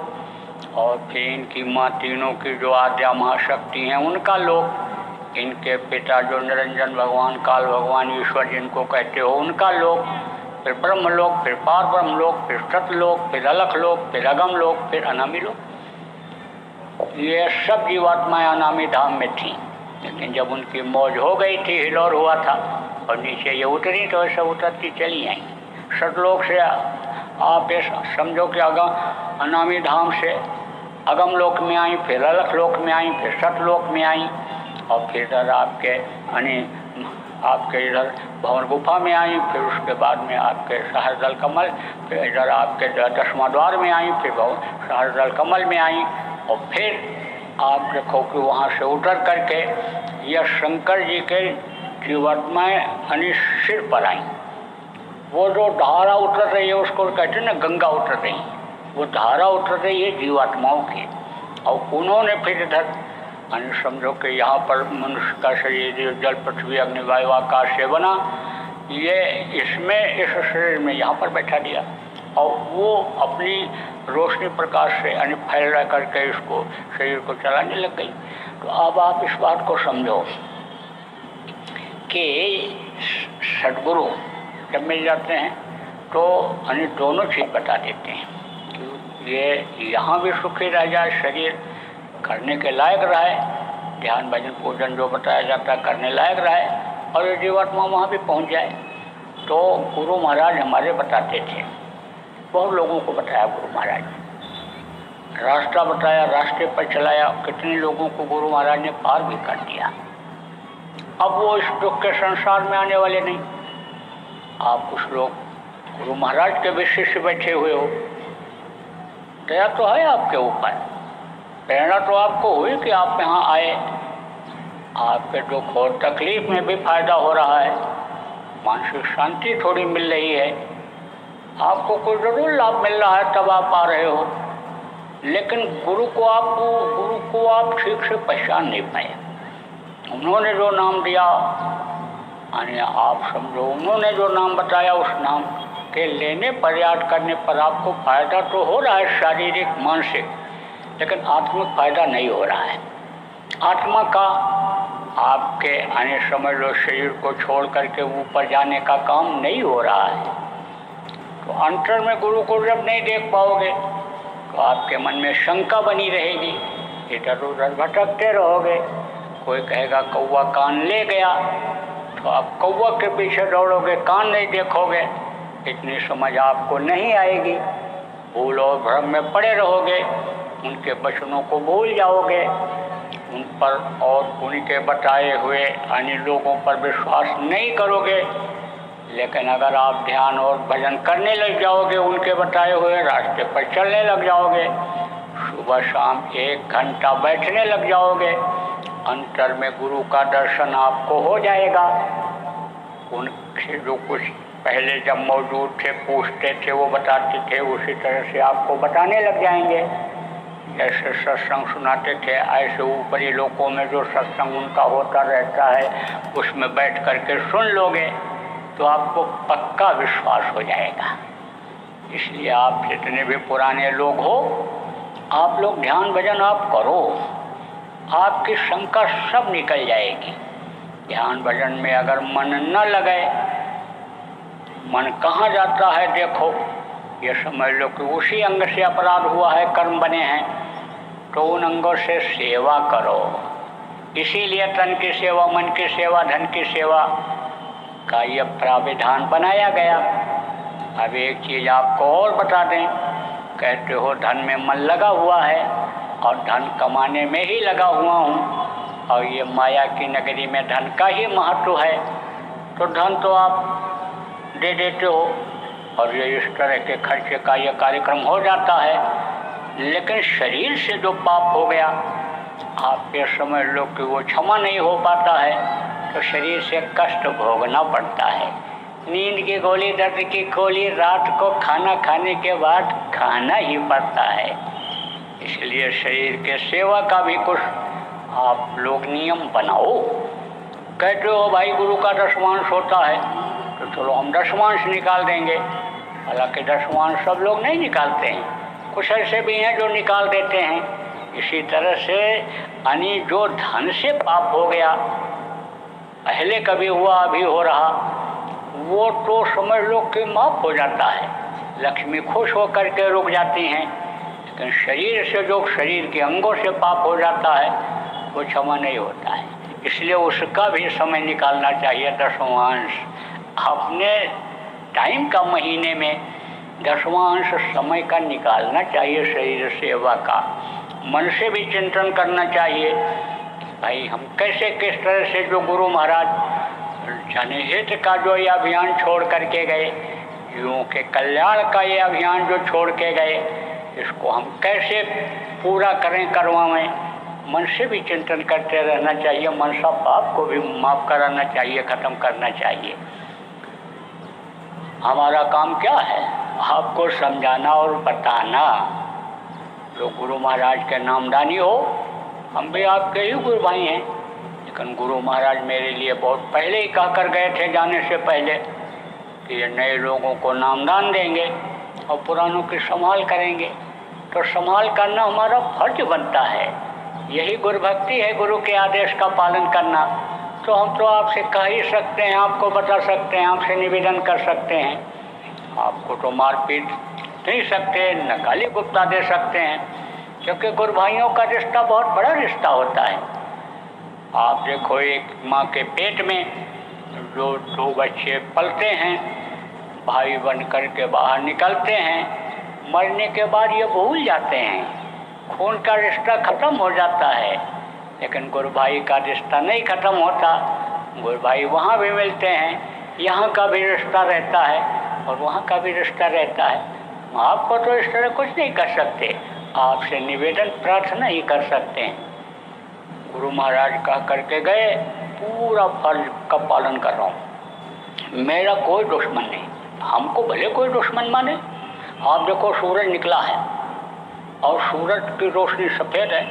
और फिर इनकी माँ तीनों की जो आद्या महाशक्ति हैं उनका लोक, इनके पिता जो निरंजन भगवान, काल भगवान, ईश्वर जिनको कहते हो उनका लोक, फिर ब्रह्म लोक, फिर पार ब्रह्म लोक, फिर सतलोक, फिर अलख लोक, फिर अगम लोक, फिर अनामी लोक। ये सब जीवात्माएं अनामी धाम में थीं, लेकिन जब उनकी मौज हो गई थी, हिलोर हुआ था और नीचे ये उतरी तो ऐसा उतरती चली आई। सतलोक से आप ये समझो कि अनामी धाम से अगम लोक में आई, फिर अलख लोक में आई, फिर सतलोक में आई, और फिर इधर आपके इधर भवन गुफा में आई, फिर उसके बाद में आपके सहस्रदल कमल, फिर इधर आपके 10वां द्वार में आई, फिर सहस्रदल कमल में आई, और फिर आप देखो कि वहाँ से उतर करके यह शंकर जी के जीवात्माएं सिर पर आई। वो जो धारा उतर रही है उसको कहते हैं ना गंगा उतर रही, वो धारा उतर रही है जीवात्माओं की। और उन्होंने फिर इधर समझो कि यहाँ पर मनुष्य का शरीर जल पृथ्वी अग्नि वायु आकाश से बना, ये इसमें इस शरीर में यहाँ पर बैठा दिया, और वो अपनी रोशनी प्रकाश से फैल रहा करके इसको शरीर को चलाने लग गई। तो अब आप इस बात को समझो कि सद्गुरु जब मिल जाते हैं तो दोनों चीज़ बता देते हैं कि ये यहाँ भी सुखी रह जाए, शरीर करने के लायक रहे, ध्यान भजन पूजन जो बताया जाता है करने लायक रहे, और ये जीवात्मा वहाँ भी पहुँच जाए। तो गुरु महाराज हमारे बताते थे, बहुत लोगों को बताया गुरु महाराज, रास्ता बताया, रास्ते पर चलाया, कितने लोगों को गुरु महाराज ने पार भी कर दिया। अब वो इस दुख के संसार में आने वाले नहीं। आप कुछ लोग गुरु महाराज के विषय से बैठे हुए हो, दया तो है आपके ऊपर, प्रेरणा तो आपको हुई कि आप यहाँ आए, आपके दुख और तकलीफ में भी फायदा हो रहा है, मानसिक शांति थोड़ी मिल रही है, आपको कोई जरूर लाभ मिल रहा है, तब आप आ रहे हो। लेकिन गुरु को आप ठीक से पहचान नहीं पाए। उन्होंने जो नाम दिया, यानी आप समझो उन्होंने जो नाम बताया, उस नाम के लेने पर, याद करने पर आपको फायदा तो हो रहा है शारीरिक मानसिक, लेकिन आत्मिक फायदा नहीं हो रहा है। आत्मा का आपके समझ लो शरीर को छोड़ करके ऊपर जाने का काम नहीं हो रहा है। तो अंतर में गुरु को जब नहीं देख पाओगे तो आपके मन में शंका बनी रहेगी, इधर उधर भटकते रहोगे। कोई कहेगा कौवा कान ले गया, तो आप कौवा के पीछे दौड़ोगे, कान नहीं देखोगे, इतनी समझ आपको नहीं आएगी। भूल और भ्रम में पड़े रहोगे, उनके वचनों को भूल जाओगे। उन पर और उनके बताए हुए अन्य लोगों पर विश्वास नहीं करोगे, लेकिन अगर आप ध्यान और भजन करने लग जाओगे, उनके बताए हुए रास्ते पर चलने लग जाओगे, सुबह शाम 1 घंटा बैठने लग जाओगे, अंतर में गुरु का दर्शन आपको हो जाएगा। उनसे जो कुछ पहले जब मौजूद थे पूछते थे, वो बताते थे, उसी तरह से आपको बताने लग जाएंगे। जैसे सत्संग सुनाते थे, ऐसे ऊपरी लोकों में जो सत्संग उनका होता रहता है, उसमें बैठ करके सुन लोगे तो आपको पक्का विश्वास हो जाएगा। इसलिए आप जितने भी पुराने लोग हो, आप लोग ध्यान भजन आप करो, आपकी शंका सब निकल जाएगी। ध्यान भजन में अगर मन न लगे, मन कहाँ जाता है देखो, ये समझ लो कि उसी अंग से अपराध हुआ है, कर्म बने हैं, तो उन अंगों से सेवा करो। इसीलिए तन की सेवा, मन की सेवा, धन की सेवा का यह प्राविधान बनाया गया। अब एक चीज़ आपको और बता दें, कहते हो धन में मन लगा हुआ है और धन कमाने में ही लगा हुआ हूँ, और ये माया की नगरी में धन का ही महत्व है, तो धन तो आप दे देते हो और ये इस तरह के खर्चे का ये कार्यक्रम हो जाता है। लेकिन शरीर से जो पाप हो गया, आप ये समझ लो कि वो क्षमा नहीं हो पाता है, तो शरीर से कष्ट भोगना पड़ता है। नींद की गोली, दर्द की गोली रात को खाना खाने के बाद खाना ही पड़ता है। इसलिए शरीर के सेवा का भी कुछ आप लोग नियम बनाओ। कहते हो भाई गुरु का दशमांश होता है, तो चलो हम दशमांश निकाल देंगे। हालांकि दशमांश सब लोग नहीं निकालते हैं, कुछ ऐसे भी हैं जो निकाल देते हैं। इसी तरह से यानी जो धन से पाप हो गया, पहले कभी हुआ अभी हो रहा, वो तो समझ लो कि माफ हो जाता है, लक्ष्मी खुश होकर के रुक जाती हैं। लेकिन शरीर से जो शरीर के अंगों से पाप हो जाता है, वो क्षमा नहीं होता है। इसलिए उसका भी समय निकालना चाहिए। दशमांश अपने टाइम का, महीने में दशमांश समय का निकालना चाहिए शरीर सेवा का। मन से भी चिंतन करना चाहिए, भाई हम कैसे किस तरह से जो गुरु महाराज जनहित का जो ये अभियान छोड़ करके गए, जीवों के कल्याण का ये अभियान जो छोड़ के गए, इसको हम कैसे पूरा करें, करवाएं। मन से भी चिंतन करते रहना चाहिए। मनसा पाप को भी माफ कराना चाहिए, खत्म करना चाहिए। हमारा काम क्या है? आपको समझाना और बताना। जो गुरु महाराज के नामदानी हो, हम भी आपके ही गुरु भाई हैं, लेकिन गुरु महाराज मेरे लिए बहुत पहले ही कह कर गए थे जाने से पहले कि ये नए लोगों को नामदान देंगे और पुरानों की संभाल करेंगे। तो संभाल करना हमारा फर्ज बनता है। यही गुरु भक्ति है, गुरु के आदेश का पालन करना। तो हम तो आपसे कह ही सकते हैं, आपको बता सकते हैं, आपसे निवेदन कर सकते हैं। आपको तो मारपीट नहीं सकते, न गाली गुप्ता दे सकते हैं, क्योंकि गुरु भाइयों का रिश्ता बहुत बड़ा रिश्ता होता है। आप देखो, एक माँ के पेट में जो 2 बच्चे पलते हैं, भाई बन कर के बाहर निकलते हैं, मरने के बाद ये भूल जाते हैं, खून का रिश्ता खत्म हो जाता है। लेकिन गुरु भाई का रिश्ता नहीं खत्म होता। गुरु भाई वहाँ भी मिलते हैं, यहाँ का भी रिश्ता रहता है और वहाँ का भी रिश्ता रहता है। आपको तो इस तरह कुछ नहीं कर सकते, आपसे निवेदन प्रार्थना ही कर सकते हैं। गुरु महाराज कह करके गए, पूरा फर्ज का पालन कर रहा हूँ। मेरा कोई दुश्मन नहीं, हमको भले कोई दुश्मन माने। आप देखो, सूरज निकला है और सूरज की रोशनी सफ़ेद है।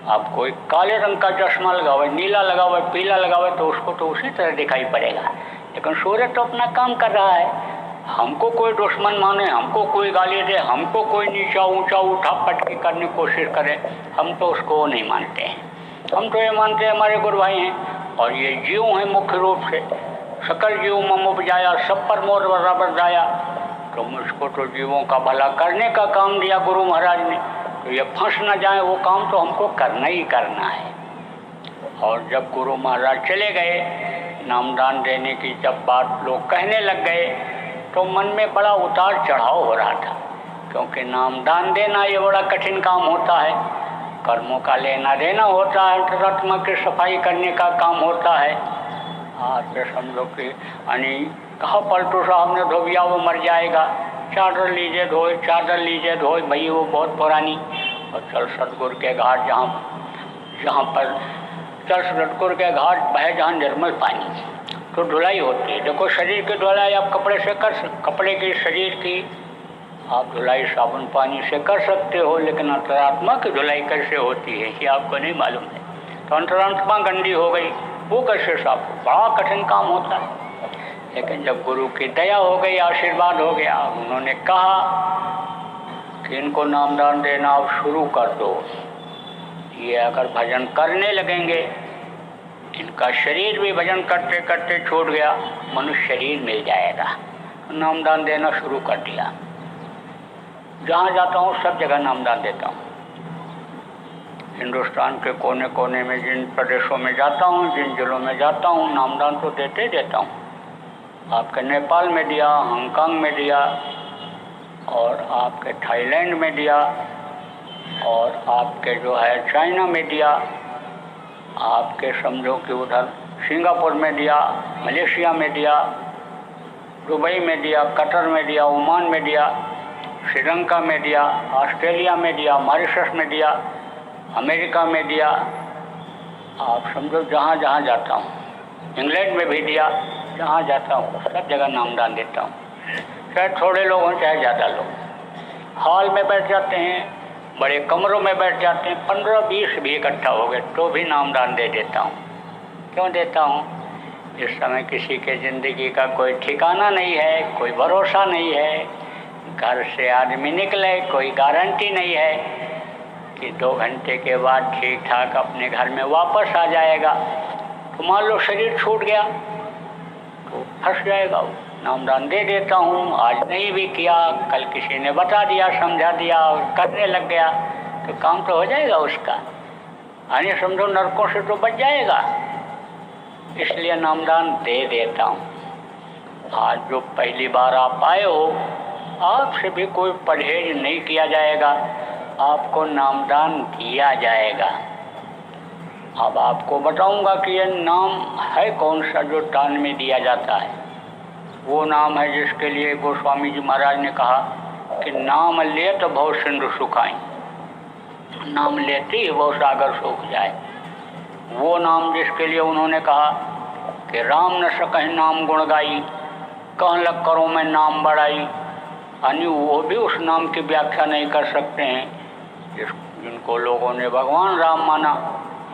आप कोई काले रंग का चश्मा लगावे, नीला लगावे, पीला लगावे, तो उसको तो उसी तरह दिखाई पड़ेगा। लेकिन सूरज तो अपना काम कर रहा है। हमको कोई दुश्मन माने, हमको कोई गाली दे, हमको कोई नीचा ऊंचा उठा पटकी करने की कोशिश करे, हम तो उसको नहीं मानते हैं। हम तो ये मानते हैं हमारे गुरु भाई हैं और ये जीव हैं मुख्य रूप से। सकल जीव मम उपजाया, सब पर मोर बराबर जाया। तो मुझको तो जीवों का भला करने का काम दिया गुरु महाराज ने, तो ये फंस ना जाए वो काम तो हमको करना ही करना है। और जब गुरु महाराज चले गए, नामदान देने की जब बात लोग कहने लग गए, तो मन में बड़ा उतार चढ़ाव हो रहा था, क्योंकि नामदान देना ये बड़ा कठिन काम होता है। कर्मों का लेना देना होता है, अंतरात्मा की सफाई करने का काम होता है। आप ये समझो कि कहा पलटू साहब ने धोबिया वो मर जाएगा, चादर लीजिए धोए, चादर लीजिए धोए, भाई वो बहुत पुरानी, और चल सतगुरु के घाट जहाँ पर चल सतगुरु के घाट बहे जहाँ निर्मल पानी, तो धुलाई होती है। देखो शरीर की धुलाई आप कपड़े से कपड़े की, शरीर की आप धुलाई साबुन पानी से कर सकते हो, लेकिन अंतरात्मा की धुलाई कैसे होती है ये आपको नहीं मालूम है। तो अंतरात्मा गंदी हो गई, वो कैसे साफ हो, बड़ा कठिन काम होता है। लेकिन जब गुरु की दया हो गई, आशीर्वाद हो गया, उन्होंने कहा कि इनको नामदान देना आप शुरू कर दो। ये अगर भजन करने लगेंगे, इनका शरीर भी भजन करते करते छूट गया, मनुष्य शरीर मिल जाएगा। नामदान देना शुरू कर दिया। जहाँ जाता हूँ सब जगह नामदान देता हूँ। हिंदुस्तान के कोने कोने में जिन प्रदेशों में जाता हूँ, जिन जिलों में जाता हूँ, नामदान तो देते ही देता हूँ। आपके नेपाल में दिया, हांगकांग में दिया, और आपके थाईलैंड में दिया, और आपके जो है चाइना में दिया, आपके समझो कि उधर सिंगापुर में दिया, मलेशिया में दिया, दुबई में दिया, कतर में दिया, ओमान में दिया, श्रीलंका में दिया, ऑस्ट्रेलिया में दिया, मॉरिशस में दिया, अमेरिका में दिया। आप समझो जहाँ जहाँ जाता हूँ, इंग्लैंड में भी दिया, जहाँ जाता हूँ सब जगह नामदान देता हूँ। चाहे थोड़े लोग हों चाहे ज़्यादा लोग, हॉल में बैठ जाते हैं, बड़े कमरों में बैठ जाते हैं, 15-20 भी इकट्ठा हो गए तो भी नामदान दे देता हूँ। क्यों देता हूँ? इस समय किसी के ज़िंदगी का कोई ठिकाना नहीं है, कोई भरोसा नहीं है। घर से आदमी निकले, कोई गारंटी नहीं है कि 2 घंटे के बाद ठीक ठाक अपने घर में वापस आ जाएगा। तो मान लो शरीर छूट गया तो फंस जाएगा वो। नामदान दे देता हूँ, आज नहीं भी किया, कल किसी ने बता दिया, समझा दिया और करने लग गया तो काम तो हो जाएगा उसका, यानी समझो नरकों से तो बच जाएगा। इसलिए नामदान दे देता हूँ। आज जो पहली बार आप आए हो, आपसे भी कोई परहेज नहीं किया जाएगा, आपको नामदान दिया जाएगा। अब आपको बताऊंगा कि ये नाम है कौन सा जो दान में दिया जाता है। वो नाम है जिसके लिए गोस्वामी जी महाराज ने कहा कि नाम लेत भव सिंधु सुखाई, नाम लेते ही भव सागर सूख जाए। वो नाम जिसके लिए उन्होंने कहा कि राम न सकहि नाम गुण गाई, कह लग करो मैं नाम बढ़ाई, यानी वो भी उस नाम की व्याख्या नहीं कर सकते हैं जिनको लोगों ने भगवान राम माना।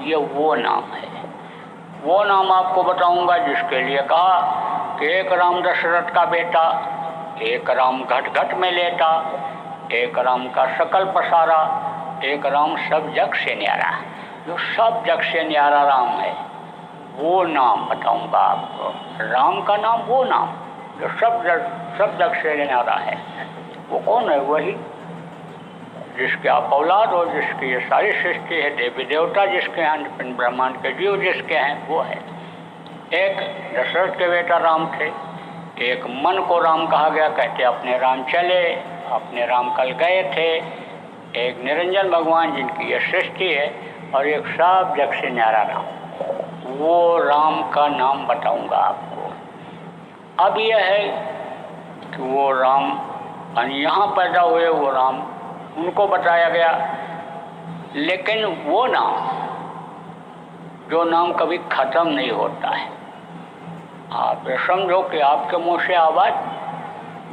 ये वो नाम है। वो नाम आपको बताऊंगा जिसके लिए कहा कि एक राम दशरथ का बेटा, एक राम घट घट में लेटा, एक राम का सकल पसारा, एक राम सब जग से न्यारा। जो सब जग से न्यारा राम है वो नाम बताऊंगा आपको। राम का नाम वो नाम जो सब जग से न्यारा है। वो कौन है? वही जिसके आप औलाद हो, जिसकी ये सारी सृष्टि है, देवी देवता जिसके हैं, ब्रह्मांड के जीव जिसके हैं, वो है। एक दशरथ के बेटा राम थे, एक मन को राम कहा गया, कहते अपने राम चले, अपने राम कल गए थे। एक निरंजन भगवान जिनकी ये सृष्टि है, और एक सब जग से न्यारा राम। वो राम का नाम बताऊंगा आपको। अब यह है कि वो राम यहाँ पैदा हुए, वो राम उनको बताया गया। लेकिन वो नाम, जो नाम कभी ख़त्म नहीं होता है। आप ये समझो कि आपके मुंह से आवाज़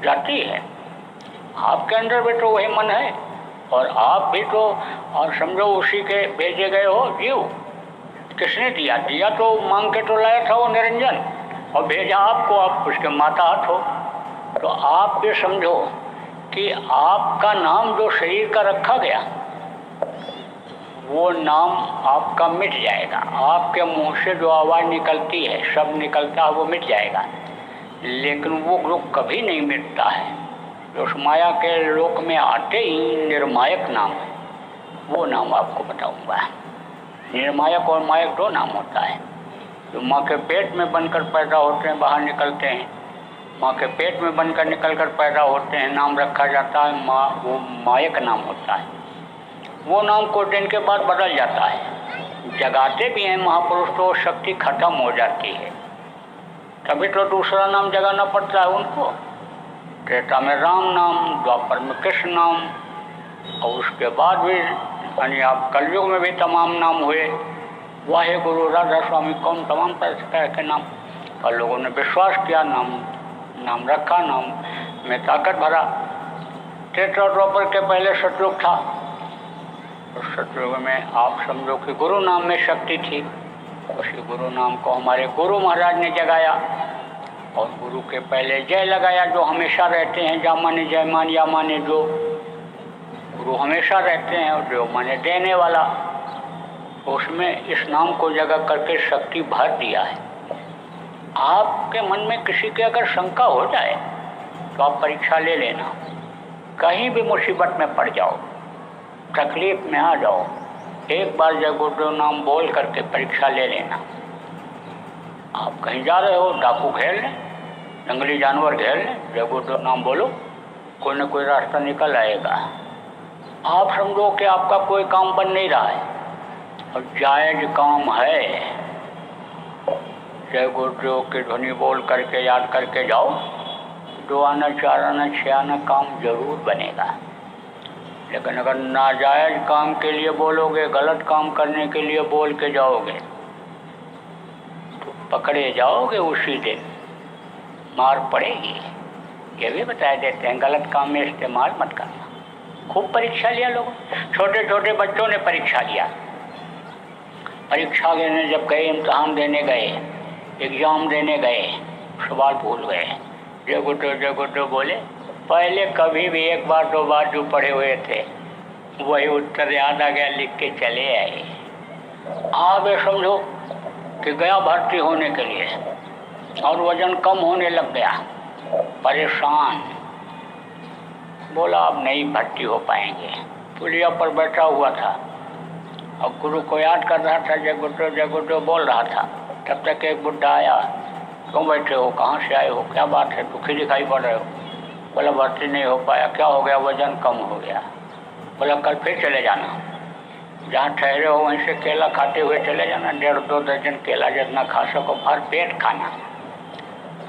जाती है, आपके अंदर भी तो वही मन है, और आप भी तो, और समझो उसी के भेजे गए हो जीव। किसने दिया? दिया तो मांग के तो लाया था वो निरंजन, और भेजा आपको, आप उसके माताहत हो। तो आप ये समझो कि आपका नाम जो शरीर का रखा गया, वो नाम आपका मिट जाएगा। आपके मुंह से जो आवाज़ निकलती है, शब्द निकलता है, वो मिट जाएगा। लेकिन वो लोग कभी नहीं मिटता है। जो उस माया के लोक में आते ही निर्मायक नाम है, वो नाम आपको बताऊंगा। निर्मायक और मायक दो नाम होता है। जो माँ के पेट में बनकर पैदा होते हैं, बाहर निकलते हैं, माँ के पेट में बनकर निकल कर पैदा होते हैं, नाम रखा जाता है माँ, वो मायक नाम होता है। वो नाम कुछ दिन के बाद बदल जाता है। जगाते भी हैं महापुरुष तो शक्ति खत्म हो जाती है, तभी तो दूसरा नाम जगाना पड़ता है उनको। त्रेता में राम नाम, द्वापर में कृष्ण नाम, और उसके बाद भी यानी आप कलयुग में भी तमाम नाम हुए, वाहे गुरु, राधा स्वामी, कौन तमाम तरह के नाम। और लोगों ने विश्वास किया, नाम रखा, नाम में ताकत भरा। त्रेता द्वापर के पहले सतयुग था, उस सतयुग में आप समझो कि गुरु नाम में शक्ति थी। उसी गुरु नाम को हमारे गुरु महाराज ने जगाया, और गुरु के पहले जय लगाया, जो हमेशा रहते हैं। जा माने जय मान, या माने जो, गुरु हमेशा रहते हैं, और जो माने देने वाला, उसमें इस नाम को जगह करके शक्ति भर दिया है। आपके मन में किसी की अगर शंका हो जाए तो आप परीक्षा ले लेना। कहीं भी मुसीबत में पड़ जाओ, तकलीफ में आ जाओ, एक बार जय गुरुदेव नाम बोल करके परीक्षा ले लेना। आप कहीं जा रहे हो, डाकू घेर लें, जंगली जानवर घेर लें, जय गुरुदेव नाम बोलो, कोई न कोई रास्ता निकल आएगा। आप समझो कि आपका कोई काम बन नहीं रहा है और जायज काम है, जय गुरुदेव की ध्वनि बोल करके याद करके जाओ, 2 आना 4 आना 6 आना काम जरूर बनेगा। लेकिन अगर नाजायज काम के लिए बोलोगे, गलत काम करने के लिए बोल के जाओगे, तो पकड़े जाओगे, उसी दिन मार पड़ेगी। ये भी बता देते हैं, गलत काम में इस्तेमाल मत करना। खूब परीक्षा लिया लोगों, छोटे छोटे बच्चों ने परीक्षा लिया। परीक्षा देने जब गए, इम्तहान देने गए, एग्जाम देने गए, सवाल भूल गए। जय गुरुदेव बोले, पहले कभी भी 1 बार 2 बार जो पढ़े हुए थे वही उत्तर याद आ गया, लिख के चले आए। आप ये समझो कि गया भर्ती होने के लिए और वजन कम होने लग गया, परेशान, बोला अब नहीं भर्ती हो पाएंगे। पुलिया पर बैठा हुआ था और गुरु को याद कर रहा था, जय गुरुदेव बोल रहा था। तब तक एक बुढ़ा आया, क्यों बैठे हो, कहाँ से आए हो, क्या बात है, दुखी दिखाई पड़ रहे हो। बोला भर्ती नहीं हो पाया। क्या हो गया, वजन कम हो गया। बोला कल फिर चले जाना, जहाँ ठहरे हो वहीं से केला खाते हुए चले जाना, 1.5-2 दर्जन केला जितना खा सको, भर पेट खाना,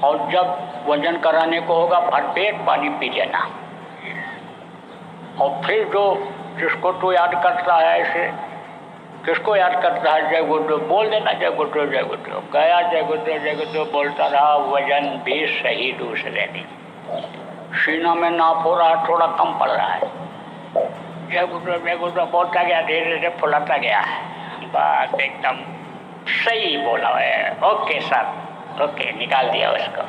और जब वजन कराने को होगा भर पेट पानी पी लेना। और फिर जो जिसको तू याद करता है, ऐसे किसको याद करता है, जय गुरुदेव बोल देना, जय गुरुदेव गया, जय गुरुदेव बोलता रहा। वजन भी सही दूसरे दिन, सीना में नाप हो रहा, थोड़ा कम पड़ रहा है। जय गुरुदेव बोलता गया, धीरे धीरे फुलाता गया। बात एकदम सही बोला है, ओके सर, ओके, निकाल दिया उसको।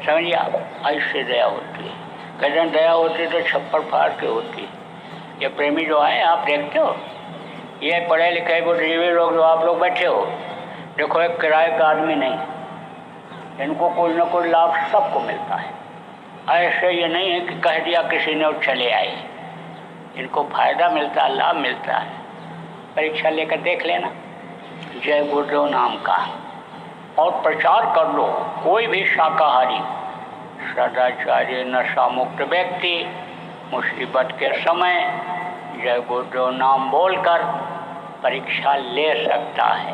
समझिए आप, ऐसे दया होती है। कहते दया होती तो छप्पर फाड़ के होती। ये प्रेमी जो है आप देखते हो, ये पढ़े लिखे बुद्धिजीवी लोग जो आप लोग बैठे हो, देखो एक किराए का आदमी नहीं, इनको कोई ना कोई लाभ सबको मिलता है। ऐसे ये नहीं है कि कह दिया किसी ने और चले आए, इनको फायदा मिलता है, लाभ मिलता है। परीक्षा लेकर देख लेना जय गुरुदेव नाम का, और प्रचार कर लो। कोई भी शाकाहारी, सदाचारी, नशा मुक्त व्यक्ति मुसीबत के समय जय गुरुदेव नाम बोलकर परीक्षा ले सकता है।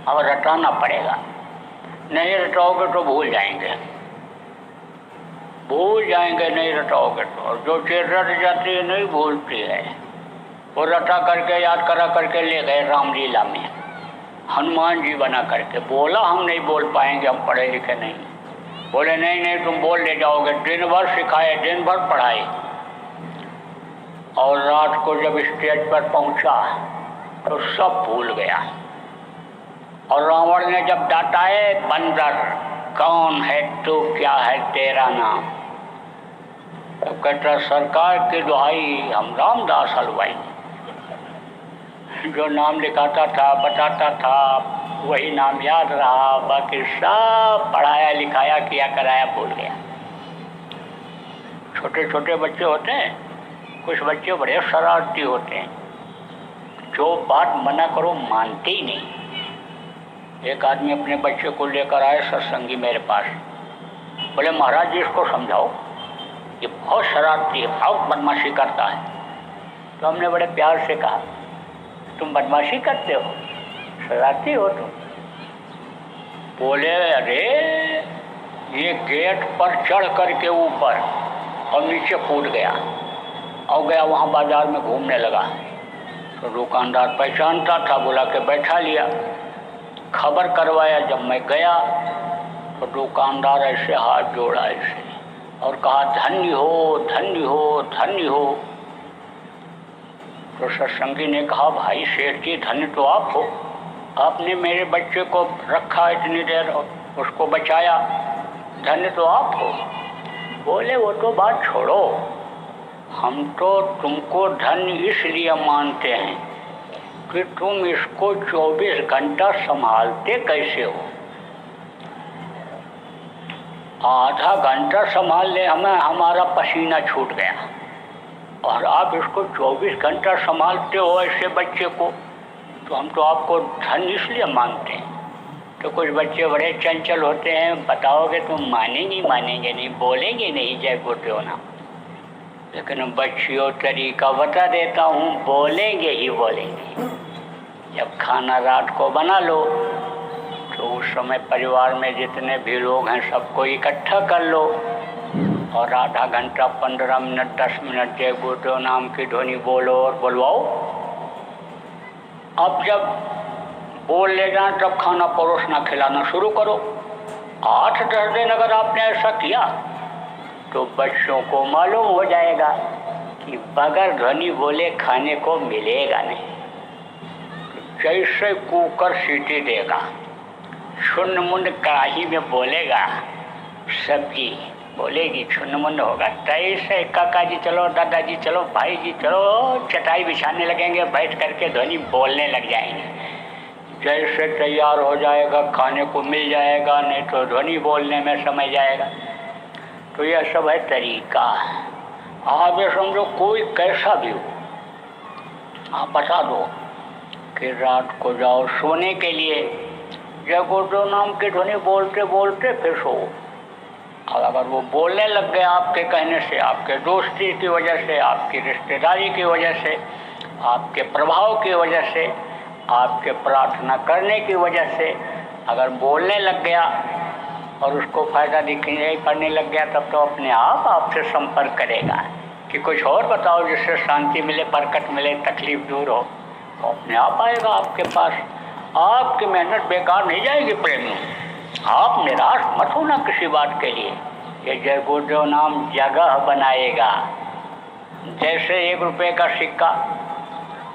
और रटाना पड़ेगा, नहीं रटाओगे तो भूल जाएंगे, नहीं रटाओगे तो। और जो चीज़ रट जाती है नहीं भूलती है, वो रटा करके याद करा करके ले गए रामलीला में, हनुमान जी बना करके। बोला हम नहीं बोल पाएंगे, हम पढ़े लिखे नहीं। बोले नहीं तुम बोल ले जाओगे। दिन भर सिखाए, दिन भर पढ़ाए, और रात को जब स्टेज पर पहुंचा तो सब भूल गया। और रावण ने जब डांटा है, बंदर कौन है तू, क्या है तेरा नाम, तो कहता सरकार की दुहाई, हम रामदास हलवाई। जो नाम लिखाता था, बताता था, वही नाम याद रहा, बाकी सब पढ़ाया लिखाया किया कराया भूल गया। छोटे छोटे बच्चे होते हैं, कुछ बच्चे बड़े शरारती होते हैं, जो बात मना करो मानते ही नहीं। एक आदमी अपने बच्चे को लेकर आए सत्संगी मेरे पास, बोले महाराज जी इसको समझाओ, ये बहुत शरारती है, बहुत बदमाशी करता है। तो हमने बड़े प्यार से कहा, तुम बदमाशी करते हो, शरारती हो तुम। बोले अरे ये गेट पर चढ़ करके ऊपर और नीचे कूद गया और गया वहाँ बाजार में घूमने लगा। तो दुकानदार पहचानता था, बुला के बैठा लिया, खबर करवाया। जब मैं गया तो दुकानदार ऐसे हाथ जोड़ा ऐसे और कहा धन्य हो धन्य हो धन्य हो। तो सत्संगी ने कहा भाई सेठ जी धन्य तो आप हो, आपने मेरे बच्चे को रखा इतनी देर और उसको बचाया, धन्य तो आप हो। बोले वो तो बात छोड़ो, हम तो तुमको धन्य इसलिए मानते हैं कि तुम इसको 24 घंटा संभालते कैसे हो। आधा घंटा संभाल ले हमें हमारा पसीना छूट गया और आप इसको 24 घंटा संभालते हो ऐसे बच्चे को, तो हम तो आपको धन्य इसलिए मानते हैं। तो कुछ बच्चे बड़े चंचल होते हैं, बताओगे तो मानेंगे नहीं, बोलेंगे नहीं जय गुरुदेव नाम। लेकिन बच्चियों तरीका बता देता हूँ, बोलेंगे ही बोलेंगे। जब खाना रात को बना लो तो उस समय परिवार में जितने भी लोग हैं सबको इकट्ठा कर लो और आधा घंटा 15 मिनट 10 मिनट जय गुरुदेव नाम की ध्वनि बोलो और बुलवाओ। अब जब बोल ले जाएं तब खाना परोसना खिलाना शुरू करो। 8-10 दिन अगर आपने ऐसा किया तो बच्चों को मालूम हो जाएगा कि बगैर ध्वनि बोले खाने को मिलेगा नहीं। जैसे कुकर सीटी देगा, छुन्न मुंड कढ़ाई में बोलेगा, सब्जी बोलेगी, छुन्न मुंड होगा, तैसे काका जी चलो, दादाजी चलो, भाई जी चलो, चटाई बिछाने लगेंगे, बैठ करके ध्वनि बोलने लग जाएंगे। जैसे तैयार हो जाएगा खाने को मिल जाएगा, नहीं तो ध्वनि बोलने में समय जाएगा। तो यह सब है तरीका। आप ये समझो कोई कैसा भी हो, आप बता दो कि रात को जाओ सोने के लिए जय गुरुदेव नाम की ध्वनि बोलते बोलते फिर सो। और अगर वो बोलने लग गए आपके कहने से, आपके दोस्ती की वजह से, आपकी रिश्तेदारी की वजह से, आपके प्रभाव की वजह से, आपके प्रार्थना करने की वजह से अगर बोलने लग गया और उसको फ़ायदा दिखने पड़ने लग गया, तब तो अपने आप आपसे संपर्क करेगा कि कुछ और बताओ जिससे शांति मिले, बरकत मिले, तकलीफ दूर हो। तो अपने आप आएगा आपके पास। आपकी मेहनत बेकार नहीं जाएगी प्रेमी। आप निराश मत होना किसी बात के लिए। ये जय गुरुदेव नाम जगह बनाएगा। जैसे 1 रुपये का सिक्का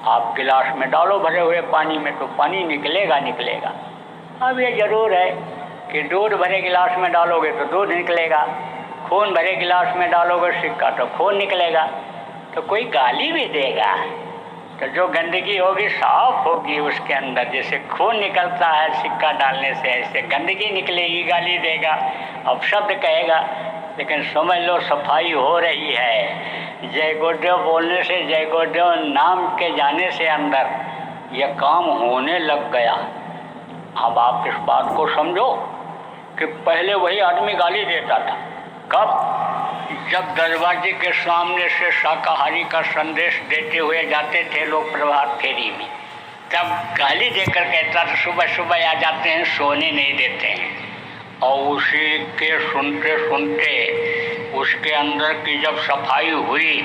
आप गिलास में डालो भरे हुए पानी में तो पानी निकलेगा। अब ये ज़रूर है कि दूध भरे गिलास में डालोगे तो दूध निकलेगा, खून भरे गिलास में डालोगे सिक्का तो खून निकलेगा। तो कोई गाली भी देगा तो जो गंदगी होगी साफ होगी उसके अंदर। जैसे खून निकलता है सिक्का डालने से, ऐसे गंदगी निकलेगी, गाली देगा, अब शब्द कहेगा, लेकिन समझ लो सफाई हो रही है। जय गुरुदेव बोलने से, जय गुरुदेव नाम के जाने से अंदर यह काम होने लग गया। अब आप इस बात को समझो कि पहले वही आदमी गाली देता था। कब? जब दरवाजे के सामने से शाकाहारी का संदेश देते हुए जाते थे लोग प्रभात फेरी में, तब गाली देकर कहता था सुबह सुबह आ जाते हैं, सोने नहीं देते हैं। और उसी के सुनते सुनते उसके अंदर की जब सफाई हुई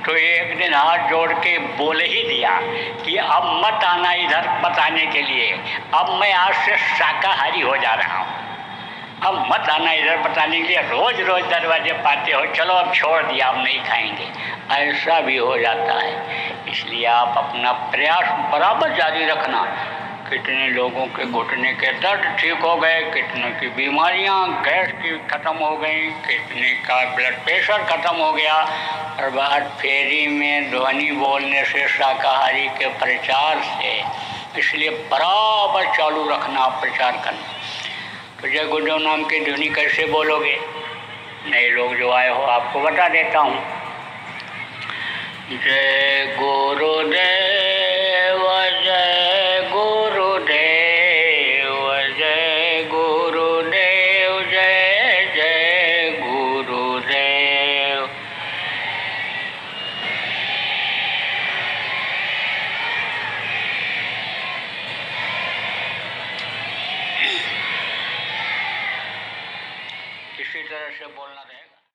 तो एक दिन हाथ जोड़ के बोल ही दिया कि अब मत आना इधर बताने के लिए, अब मैं आज से शाकाहारी हो जा रहा हूँ, अब मत आना इधर बताने के लिए। रोज रोज दरवाजे पाते हो, चलो अब छोड़ दिया, अब नहीं खाएंगे। ऐसा भी हो जाता है। इसलिए आप अपना प्रयास बराबर जारी रखना। कितने लोगों के घुटने के दर्द ठीक हो गए, कितने की बीमारियां गैस की ख़त्म हो गई, कितने का ब्लड प्रेशर ख़त्म हो गया। प्रभात फेरी में ध्वनि बोलने से, शाकाहारी के प्रचार से। इसलिए बराबर चालू रखना, प्रचार करना। तो जय गुरुदेव नाम की ध्वनि कैसे बोलोगे? नए लोग जो आए हो आपको बता देता हूँ। जय गुरुदेव, जय गुरुदेव, जय गुरुदेव, जय जय गुरुदेव। से बोलना रहेगा।